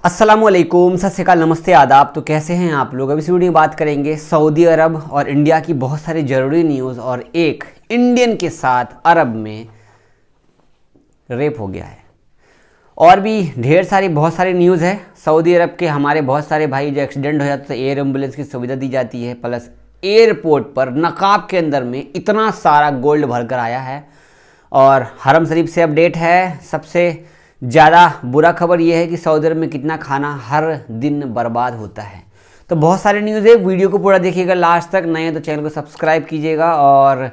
अस्सलामुअलैकुम, सत श्री अकाल, नमस्ते, आदाब। तो कैसे हैं आप लोग। अब इस वीडियो में बात करेंगे सऊदी अरब और इंडिया की बहुत सारी ज़रूरी न्यूज़ और एक इंडियन के साथ अरब में रेप हो गया है और भी ढेर सारी बहुत सारी न्यूज़ है। सऊदी अरब के हमारे बहुत सारे भाई जो एक्सीडेंट हो जाते तो एयर एम्बुलेंस की सुविधा दी जाती है, प्लस एयरपोर्ट पर नकाब के अंदर में इतना सारा गोल्ड भरकर आया है। और हरम शरीफ से अपडेट है। सबसे ज़्यादा बुरा खबर यह है कि सऊदी अरब में कितना खाना हर दिन बर्बाद होता है। तो बहुत सारी न्यूज़ है, वीडियो को पूरा देखिएगा लास्ट तक। नए तो चैनल को सब्सक्राइब कीजिएगा। और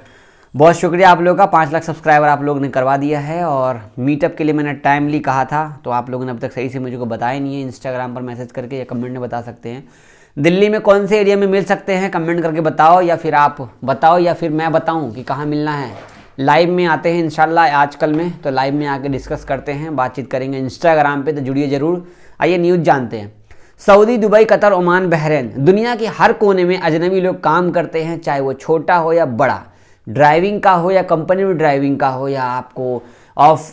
बहुत शुक्रिया आप लोगों का, 5 लाख सब्सक्राइबर आप लोगों ने करवा दिया है। और मीटअप के लिए मैंने टाइमली कहा था तो आप लोगों ने अब तक सही से मुझे को बताया नहीं है। इंस्टाग्राम पर मैसेज करके या कमेंट में बता सकते हैं। दिल्ली में कौन से एरिया में मिल सकते हैं, कमेंट करके बताओ, या फिर आप बताओ या फिर मैं बताऊँ कि कहाँ मिलना है। लाइव में आते हैं इंशाल्लाह आजकल में, तो लाइव में आके डिस्कस करते हैं, बातचीत करेंगे इंस्टाग्राम पे, तो जुड़िए ज़रूर। आइए न्यूज़ जानते हैं। Saudi, Dubai, Qatar, Oman, Bahrain, दुनिया के हर कोने में अजनबी लोग काम करते हैं, चाहे वो छोटा हो या बड़ा, ड्राइविंग का हो या कंपनी में ड्राइविंग का हो या आपको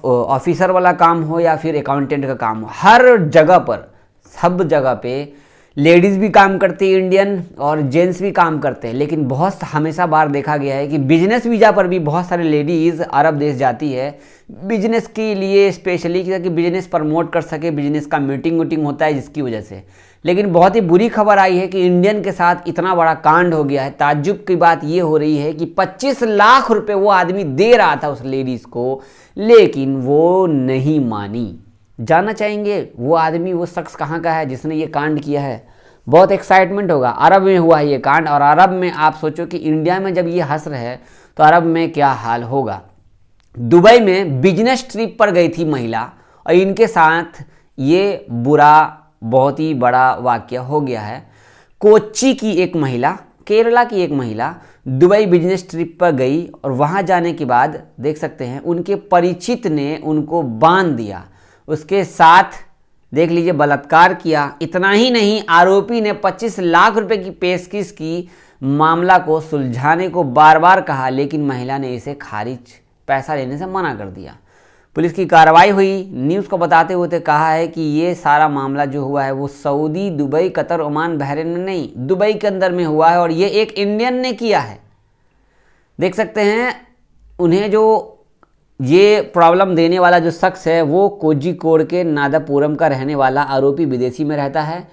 ऑफिसर वाला काम हो या फिर अकाउंटेंट का काम हो, हर जगह पर, सब जगह पे लेडीज़ भी काम करती है इंडियन और जेंट्स भी काम करते हैं। लेकिन बहुत हमेशा बार देखा गया है कि बिजनेस वीज़ा पर भी बहुत सारे लेडीज़ अरब देश जाती है बिजनेस के लिए, स्पेशली कि बिजनेस प्रमोट कर सके, बिजनेस का मीटिंग वीटिंग होता है जिसकी वजह से। लेकिन बहुत ही बुरी खबर आई है कि इंडियन के साथ इतना बड़ा कांड हो गया है। ताज्जुब की बात ये हो रही है कि 25 लाख रुपए वो आदमी दे रहा था उस लेडीज़ को, लेकिन वो नहीं मानी। जानना चाहेंगे वो आदमी, वो शख्स कहाँ का है जिसने ये कांड किया है। बहुत एक्साइटमेंट होगा। अरब में हुआ है ये कांड, और अरब में आप सोचो कि इंडिया में जब ये हश्र है तो अरब में क्या हाल होगा। दुबई में बिजनेस ट्रिप पर गई थी महिला और इनके साथ ये बुरा, बहुत ही बड़ा वाकया हो गया है। कोच्चि की एक महिला, केरला की एक महिला दुबई बिजनेस ट्रिप पर गई और वहाँ जाने के बाद देख सकते हैं उनके परिचित ने उनको बांध दिया, उसके साथ देख लीजिए बलात्कार किया। इतना ही नहीं, आरोपी ने 25 लाख रुपए की पेशकश की, मामला को सुलझाने को बार बार कहा, लेकिन महिला ने इसे खारिज, पैसा लेने से मना कर दिया। पुलिस की कार्रवाई हुई। न्यूज़ को बताते हुए कहा है कि ये सारा मामला जो हुआ है वो Saudi, Dubai, Qatar, Oman, Bahrain में नहीं, दुबई के अंदर में हुआ है और ये एक इंडियन ने किया है। देख सकते हैं उन्हें जो ये प्रॉब्लम देने वाला जो शख्स है वो कोझिकोड के नादापुरम का रहने वाला आरोपी विदेशी में रहता है,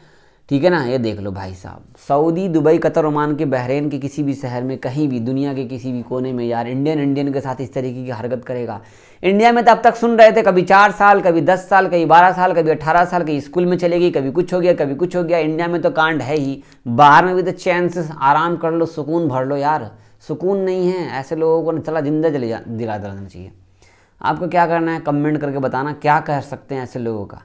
ठीक है ना। ये देख लो भाई साहब, सऊदी, दुबई, कतर, ओमान के, बहरीन के किसी भी शहर में, कहीं भी दुनिया के किसी भी कोने में यार इंडियन के साथ इस तरीके की हरकत करेगा। इंडिया में तो अब तक सुन रहे थे कभी 4 साल, कभी 10 साल, कभी 12 साल, कभी 18 साल, कभी स्कूल में चलेगी, कभी कुछ हो गया, कभी कुछ हो गया। इंडिया में तो कांड है ही, बाहर में भी तो चैन से आराम कर लो, सुकून भर लो यार। सुकून नहीं है, ऐसे लोगों को चला जिंदा दिला देना चाहिए। आपको क्या करना है, कमेंट करके बताना क्या कर सकते हैं ऐसे लोगों का।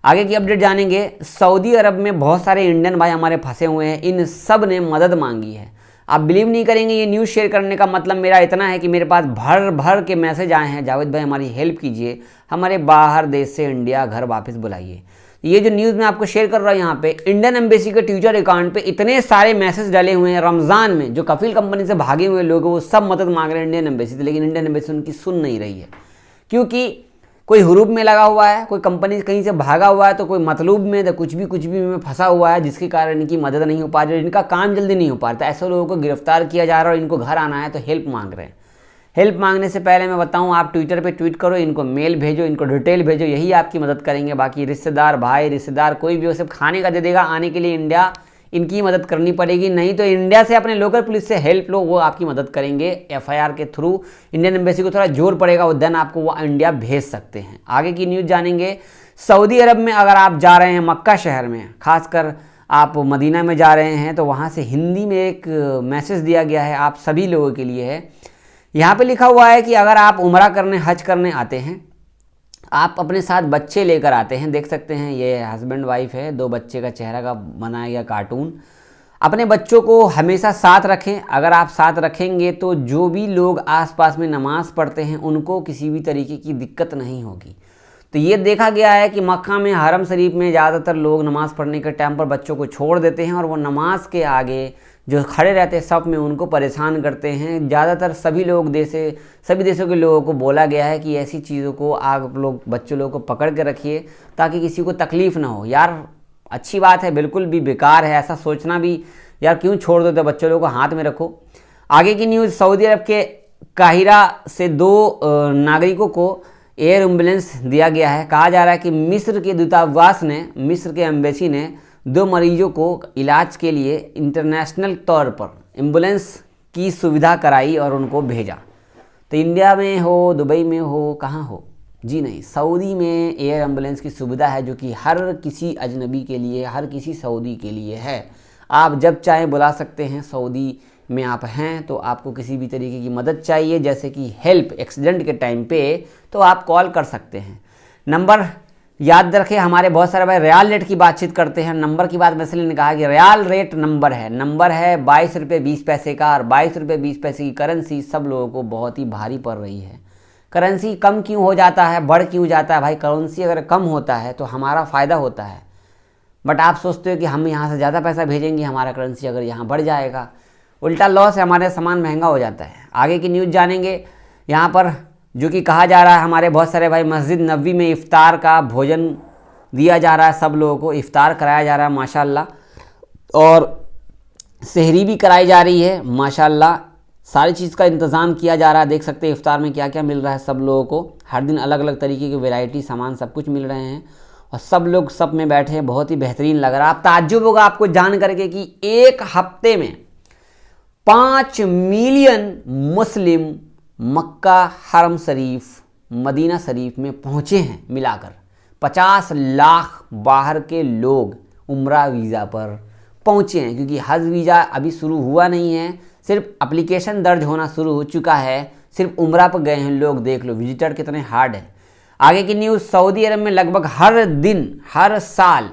आगे की अपडेट जानेंगे। सऊदी अरब में बहुत सारे इंडियन भाई हमारे फंसे हुए हैं, इन सब ने मदद मांगी है। आप बिलीव नहीं करेंगे, ये न्यूज़ शेयर करने का मतलब मेरा इतना है कि मेरे पास भर भर के मैसेज आए हैं, जावेद भाई हमारी हेल्प कीजिए, हमारे बाहर देश से इंडिया घर वापस बुलाइए। ये जो न्यूज़ मैं आपको शेयर कर रहा हूँ यहाँ पे, इंडियन एम्बेसी के ट्विटर अकाउंट पे इतने सारे मैसेज डाले हुए हैं। रमज़ान में जो कफील कंपनी से भागे हुए लोग वो सब मदद मांग रहे हैं इंडियन एम्बेसी से, लेकिन इंडियन एम्बेसी उनकी सुन नहीं रही है, क्योंकि कोई हुरूब में लगा हुआ है, कोई कंपनी कहीं से भागा हुआ है, तो कोई मतलूब में, तो कुछ भी में फंसा हुआ है, जिसके कारण इनकी मदद नहीं हो पा रही, इनका काम जल्दी नहीं हो पा रहा। ऐसे लोगों को गिरफ्तार किया जा रहा है और इनको घर आना है तो हेल्प मांग रहे हैं। हेल्प मांगने से पहले मैं बताऊं, आप ट्विटर पे ट्वीट करो, इनको मेल भेजो, इनको डिटेल भेजो, यही आपकी मदद करेंगे। बाकी रिश्तेदार, भाई रिश्तेदार कोई भी हो, सिर्फ खाने का दे देगा, आने के लिए इंडिया इनकी मदद करनी पड़ेगी। नहीं तो इंडिया से अपने लोकल पुलिस से हेल्प लो, वो आपकी मदद करेंगे। एफआईआर के थ्रू इंडियन एम्बेसी को थोड़ा जोर पड़ेगा, वो देन आपको वो इंडिया भेज सकते हैं। आगे की न्यूज़ जानेंगे। सऊदी अरब में अगर आप जा रहे हैं मक्का शहर में, खासकर आप मदीना में जा रहे हैं, तो वहाँ से हिंदी में एक मैसेज दिया गया है, आप सभी लोगों के लिए है। यहाँ पे लिखा हुआ है कि अगर आप उम्रा करने, हज करने आते हैं, आप अपने साथ बच्चे लेकर आते हैं, देख सकते हैं ये हस्बैंड वाइफ है, 2 बच्चे का चेहरा का बनाया गया कार्टून। अपने बच्चों को हमेशा साथ रखें। अगर आप साथ रखेंगे तो जो भी लोग आसपास में नमाज़ पढ़ते हैं उनको किसी भी तरीके की दिक्कत नहीं होगी। तो ये देखा गया है कि मक्का में, हरम शरीफ में ज़्यादातर लोग नमाज़ पढ़ने के टाइम पर बच्चों को छोड़ देते हैं और वो नमाज के आगे जो खड़े रहते हैं सब में उनको परेशान करते हैं। ज़्यादातर सभी देशों के लोगों को बोला गया है कि ऐसी चीज़ों को आप लोग बच्चों लोगों को पकड़ के रखिए ताकि किसी को तकलीफ़ ना हो। यार अच्छी बात है, बिल्कुल भी बेकार है ऐसा सोचना भी। यार क्यों छोड़ देते बच्चों लोगों को, हाथ में रखो। आगे की न्यूज़, सऊदी अरब के काहिरा से 2 नागरिकों को एयर एम्बुलेंस दिया गया है। कहा जा रहा है कि मिस्र के दूतावास ने, मिस्र के एम्बेसी ने 2 मरीजों को इलाज के लिए इंटरनेशनल तौर पर एम्बुलेंस की सुविधा कराई और उनको भेजा। तो इंडिया में हो, दुबई में हो, कहाँ हो, जी नहीं, सऊदी में एयर एम्बुलेंस की सुविधा है जो कि हर किसी अजनबी के लिए, हर किसी सऊदी के लिए है। आप जब चाहें बुला सकते हैं। सऊदी में आप हैं तो आपको किसी भी तरीके की मदद चाहिए, जैसे कि हेल्प एक्सीडेंट के टाइम पे, तो आप कॉल कर सकते हैं। नंबर याद रखें, हमारे बहुत सारे भाई रियाल रेट की बातचीत करते हैं। नंबर की बात मैं इसलिए कहा कि रियाल रेट नंबर है 22 रुपये 20 पैसे का, और 22 रुपये 20 पैसे की करेंसी सब लोगों को बहुत ही भारी पड़ रही है। करेंसी कम क्यों हो जाता है, बढ़ क्यों जाता है भाई? करेंसी अगर कम होता है तो हमारा फ़ायदा होता है, बट आप सोचते हो कि हम यहाँ से ज़्यादा पैसा भेजेंगे, हमारा करेंसी अगर यहाँ बढ़ जाएगा, उल्टा लॉस है, हमारे सामान महंगा हो जाता है। आगे की न्यूज़ जानेंगे। यहाँ पर जो कि कहा जा रहा है, हमारे बहुत सारे भाई मस्जिद नबवी में इफ्तार का भोजन दिया जा रहा है, सब लोगों को इफ्तार कराया जा रहा है माशाल्लाह, और सहरी भी कराई जा रही है माशाल्लाह। सारी चीज़ का इंतज़ाम किया जा रहा है। देख सकते हैं इफ्तार में क्या क्या मिल रहा है सब लोगों को। हर दिन अलग अलग तरीके की वैरायटी सामान सब कुछ मिल रहे हैं, और सब लोग सब में बैठे हैं, बहुत ही बेहतरीन लग रहा है। आप ताज्जुब होगा आपको जान करके कि एक हफ्ते में 5 मिलियन मुस्लिम मक्का हरम शरीफ, मदीना शरीफ में पहुँचे हैं। मिलाकर 50 लाख बाहर के लोग उम्रा वीज़ा पर पहुँचे हैं, क्योंकि हज वीज़ा अभी शुरू हुआ नहीं है, सिर्फ एप्लीकेशन दर्ज होना शुरू हो चुका है। सिर्फ उम्रा पर गए हैं लोग, देख लो विजिटर कितने हार्ड है। आगे की न्यूज़, सऊदी अरब में लगभग हर दिन, हर साल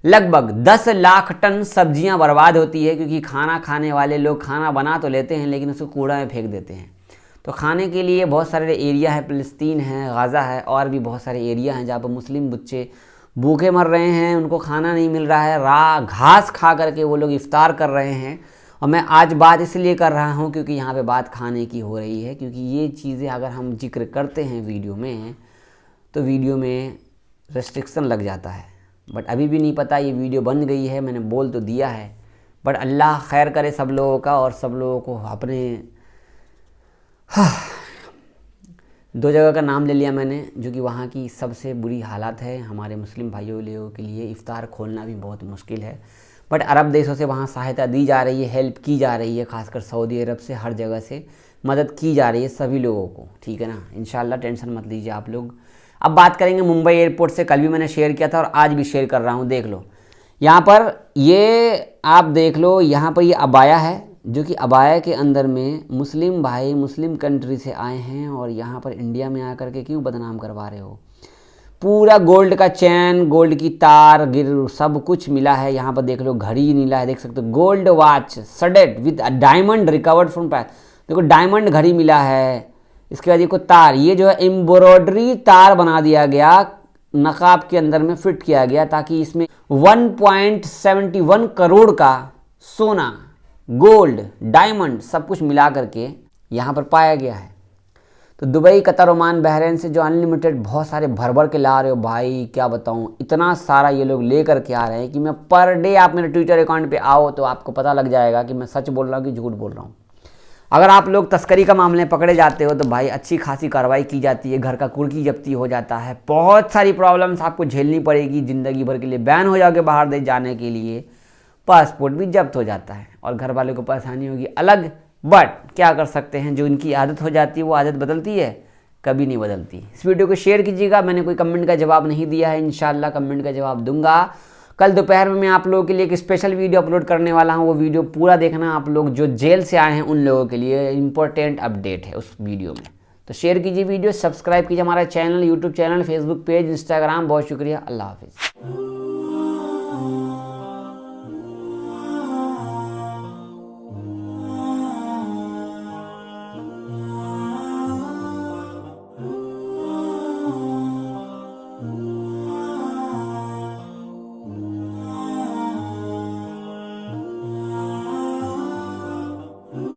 लगभग 10 लाख टन सब्जियां बर्बाद होती है, क्योंकि खाना खाने वाले लोग खाना बना तो लेते हैं लेकिन उसको कूड़ा में फेंक देते हैं। तो खाने के लिए बहुत सारे एरिया है, फ़लस्तीन है, गाज़ा है, और भी बहुत सारे एरिया हैं जहाँ पर मुस्लिम बच्चे भूखे मर रहे हैं, उनको खाना नहीं मिल रहा है, घास खा करके वो लोग इफ्तार कर रहे हैं। और मैं आज बात इसलिए कर रहा हूँ क्योंकि यहाँ पे बात खाने की हो रही है, क्योंकि ये चीज़ें अगर हम जिक्र करते हैं वीडियो में तो वीडियो में रेस्ट्रिक्शन लग जाता है। बट अभी भी नहीं पता, ये वीडियो बन गई है, मैंने बोल तो दिया है, बट अल्लाह खैर करे सब लोगों का, और सब लोगों को अपने 2 जगह का नाम ले लिया मैंने जो कि वहाँ की सबसे बुरी हालत है। हमारे मुस्लिम भाइयों लोगों के लिए इफ्तार खोलना भी बहुत मुश्किल है, बट अरब देशों से वहाँ सहायता दी जा रही है, हेल्प की जा रही है, खासकर सऊदी अरब से हर जगह से मदद की जा रही है सभी लोगों को, ठीक है ना। इंशाल्लाह टेंशन मत लीजिए आप लोग। अब बात करेंगे मुंबई एयरपोर्ट से। कल भी मैंने शेयर किया था और आज भी शेयर कर रहा हूँ, देख लो यहाँ पर, ये आप देख लो, यहाँ पर ये अबाया है, जो कि अबाया के अंदर में मुस्लिम भाई मुस्लिम कंट्री से आए हैं, और यहाँ पर इंडिया में आकर के क्यों बदनाम करवा रहे हो। पूरा गोल्ड का चैन, गोल्ड की तार गिर सब कुछ मिला है। यहाँ पर देख लो घड़ी मिला है, देख सकते हो, gold watch studded with diamond recovered from Paris, देखो डायमंड घड़ी मिला है। इसके बाद ये को तार, ये जो है एम्ब्रॉयडरी तार बना दिया गया, नकाब के अंदर में फिट किया गया, ताकि इसमें 1.71 करोड़ का सोना, गोल्ड, डायमंड सब कुछ मिला करके यहाँ पर पाया गया है। तो दुबई, कतर, ओमान, बहरीन से जो अनलिमिटेड बहुत सारे भर भर के ला रहे हो भाई, क्या बताऊँ, इतना सारा ये लोग ले करके आ रहे हैं कि मैं पर डे, आप मेरे ट्विटर अकाउंट पे आओ तो आपको पता लग जाएगा कि मैं सच बोल रहा हूँ कि झूठ बोल रहा हूँ। अगर आप लोग तस्करी का मामले पकड़े जाते हो तो भाई अच्छी खासी कार्रवाई की जाती है, घर का कुर्की जब्ती हो जाता है, बहुत सारी प्रॉब्लम्स आपको झेलनी पड़ेगी, ज़िंदगी भर के लिए बैन हो जाओगे बाहर दे जाने के लिए, पासपोर्ट भी जब्त हो जाता है और घर वालों को परेशानी होगी अलग। बट क्या कर सकते हैं, जो इनकी आदत हो जाती है वो आदत बदलती है, कभी नहीं बदलती। इस वीडियो को शेयर कीजिएगा। मैंने कोई कमेंट का जवाब नहीं दिया है, इंशाल्लाह कमेंट का जवाब दूंगा। कल दोपहर में मैं आप लोगों के लिए एक स्पेशल वीडियो अपलोड करने वाला हूं, वो वीडियो पूरा देखना आप लोग, जो जेल से आए हैं उन लोगों के लिए इंपॉर्टेंट अपडेट है उस वीडियो में। तो शेयर कीजिए वीडियो, सब्सक्राइब कीजिए हमारा channel, YouTube channel, Facebook page, Instagram. बहुत शुक्रिया, अल्लाह हाफिज़।